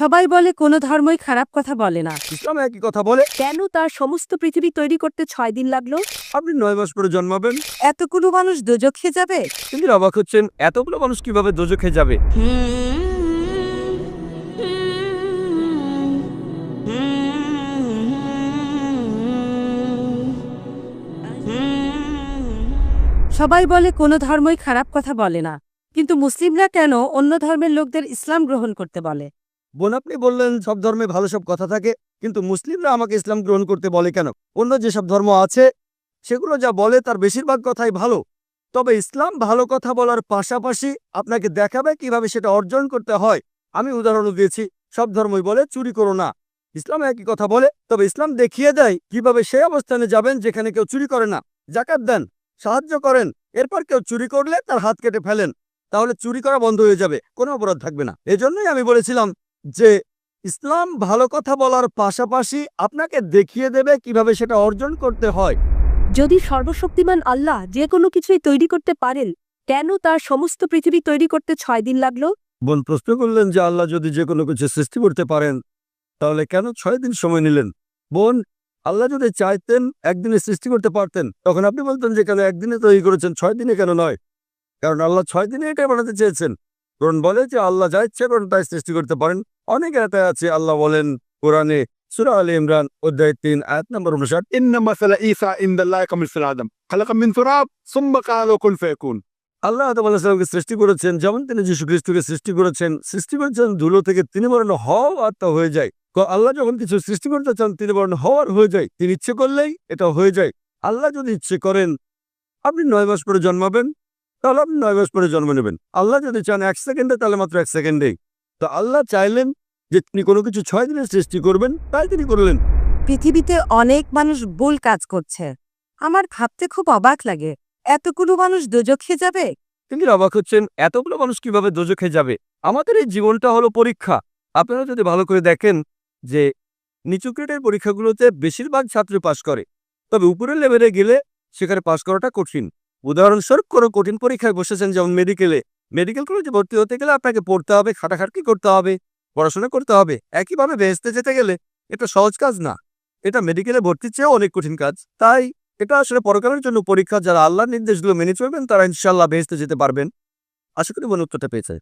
সবাই বলে কোনো ধর্মই খারাপ কথা বলে না, ইসলাম একই কথা বলে। কেন তার সমস্ত পৃথিবী তৈরি করতে 6 দিন লাগলো? আপনি 9 মাস পরে জন্মাবেন, এতগুলো মানুষ দোজখে যাবে? কিন্তু অবাক হচ্ছেন এতগুলো মানুষ কিভাবে দোজখে যাবে। সবাই বলে কোনো ধর্মই খারাপ কথা বলে না, কিন্তু মুসলিমরা কেন অন্য ধর্মের লোকদের ইসলাম গ্রহণ করতে বলে? বোন, আপনি বললেন সব ধর্মে ভালো সব কথা থাকে, কিন্তু মুসলিমরা আমাকে ইসলাম গ্রহণ করতে বলে কেন? অন্য যেসব ধর্ম আছে সেগুলো যা বলে তার বেশিরভাগ কথাই ভালো, তবে ইসলাম ভালো কথা বলার পাশাপাশি আপনাকে দেখাবে কিভাবে সেটা অর্জন করতে হয়। আমি উদাহরণ দিয়েছি, সব ধর্মই বলে চুরি করো না, ইসলাম একই কথা বলে, তবে ইসলাম দেখিয়ে দেয় কিভাবে সেই অবস্থানে যাবেন যেখানে কেউ চুরি করে না। জাকাত দেন, সাহায্য করেন, এরপর কেউ চুরি করলে তার হাত কেটে ফেলেন, তাহলে চুরি করা বন্ধ হয়ে যাবে, কোনো অপরাধ থাকবে না। এজন্যই আমি বলেছিলাম যে ইসলাম ভালো কথা বলার পাশাপাশি আপনাকে দেখিয়ে দেবে কিভাবে সেটা অর্জন করতে হয়। যদি সর্বশক্তিমান আল্লাহ যে কোনো কিছুই তৈরি করতে পারেন, কেন তার সমস্ত পৃথিবী তৈরি করতে 6 দিন লাগলো? বোন প্রশ্ন করলেন যে আল্লাহ যদি যে কোনো কিছু সৃষ্টি করতে পারেন তাহলে কেন 6 দিন সময় নিলেন। বোন, আল্লাহ যদি চাইতেন একদিনে সৃষ্টি করতে পারতেন, তখন আপনি বলতেন যে কেন একদিনে তৈরি করেছেন, 6 দিনে কেন নয়? কারণ আল্লাহ 6 দিনে এটাই বানাতে চেয়েছেন। কোরআন বলে যে আল্লাহ যা ইচ্ছে করেন তাই সৃষ্টি করতে পারেন। অনেক আয়াতে আছে, আল্লাহ বলেন কোরআনে সূরা আলে ইমরান অধ্যায় 3 আয়াত নম্বর 59, إن مثل عيسى عند الله كمثل آدم خلق من تراب ثم قال له كن فيكون। আল্লাহ আদম আলাইহিস সালামকে সৃষ্টি করেছেন যেমন তিনি যীশু খ্রিস্টকে সৃষ্টি করেছেন ধুলো থেকে, তিনি বলেন হও আর তা হয়ে যায়। আল্লাহ যখন কিছু সৃষ্টি করতে চান তিনি বলেন হওয়ার হয়ে যায়, তিনি ইচ্ছে করলেই এটা হয়ে যায়। আল্লাহ যদি ইচ্ছে করেন আপনি 9 মাস পরে জন্মাবেন, তাহলে আপনি 9 মাস পরে জন্ম নেবেন। আল্লাহ যদি চান 1 সেকেন্ডে, তাহলে মাত্র 1 সেকেন্ডেই। তো আল্লাহ চাইলেন যে তিনি কোনো কিছু 6 দিনে সৃষ্টি করবেন, তাই তিনি করলেন। পৃথিবীতে অনেক মানুষ ভুল কাজ করছে, আমার ভাবতে খুব অবাক লাগে, এতগুলো মানুষ দোজখে যাবে? তিনি অবাক হচ্ছেন এতগুলো মানুষ কিভাবে দোজখে যাবে। আমাদের এই জীবনটা হলো পরীক্ষা। আপনারা যদি ভালো করে দেখেন যে নিচু গ্রেডের পরীক্ষাগুলোতে বেশিরভাগ ছাত্র পাশ করে, তবে উপরের লেভেলে গেলে সেখানে পাশ করাটা কঠিন। উদাহরণস্বরূপ কোনো কঠিন পরীক্ষায় বসেছেন, যেমন মেডিকেল কলেজে ভর্তি হতে গেলে আপনাকে পড়তে হবে, খাটাখাটনি করতে হবে, পড়াশোনা করতে হবে। একইভাবে বেহেশতে যেতে গেলে এটা সহজ কাজ না, এটা মেডিকেলে ভর্তির চেয়েও অনেক কঠিন কাজ। তাই এটা আসলে পরকালের জন্য পরীক্ষা। যারা আল্লাহর নির্দেশগুলো মেনে চলবেন তারা ইনশাআল্লাহ বেহেশতে যেতে পারবেন। আশা করি বোন উত্তরটা পেয়েছে।